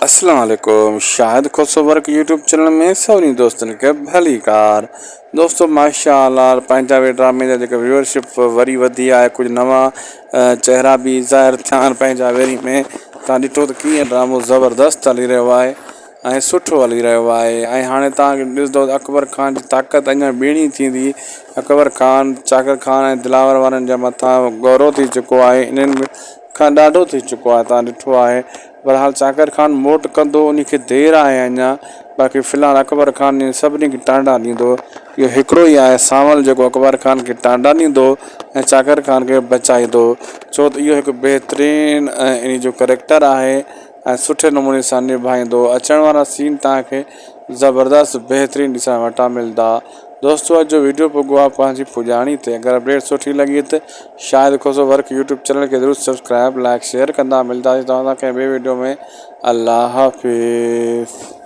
अस्सलाम वालेकुम। शाहिद खुशो work YouTube channel में सभी दोस्तन के भली कार। दोस्तों माशाअल्लाह पंहिंजा बि ड्रामे जा जेका व्यूअरशिप वरी वधी आहे, कुछ नवा चेहरा भी ज़ाहिर थिया आहिनि पंहिंजा वेरी में। तव्हां ॾिठो त कीअं ड्रामो ज़बरदस्त हली रहियो आहे ऐं सुठो हली रहियो आहे। ऐं हाणे तव्हां ॾिसंदो अकबर खान जी ताक़त अञा ॿीणी थींदी। अकबर खान, चाकर खान ऐं दिलावर वारनि जे मथां गौरव थी चुको आहे, इन्हनि खां ॾाढो थी चुको आहे। तव्हां ॾिठो आहे बहरहाल चाकर खान मोट कंदो, उनखे देर आहे अञा। बाक़ी फ़िलहाल अकबर खान सभिनी खे टांडा ॾींदो। इहो हिकिड़ो ई आहे सांवल जेको अकबर खान खे टांडा ॾींदो ऐं चाकर खान खे बचाईंदो। छो त इहो हिकु बहितरीन इन जो करेक्टर आहे ऐं सुठे नमूने सां निभाईंदो। अचण वारा सीन तव्हांखे ज़बरदस्त बहितरीन ॾिसण वटां मिलंदा। दोस्तों अॼु जो वीडियो पुॻो आहे पंहिंजी पुॼाणी ते। अगरि अपडेट सुठी लॻी त शाहिद खुशो वर्क यूट्यूब चैनल खे ज़रूरु सब्सक्राइब, लाइक, शेयर कंदा। मिलंदासीं तव्हां सां कंहिं ॿिए वीडियो में। अल्लाह हाफ़िज़।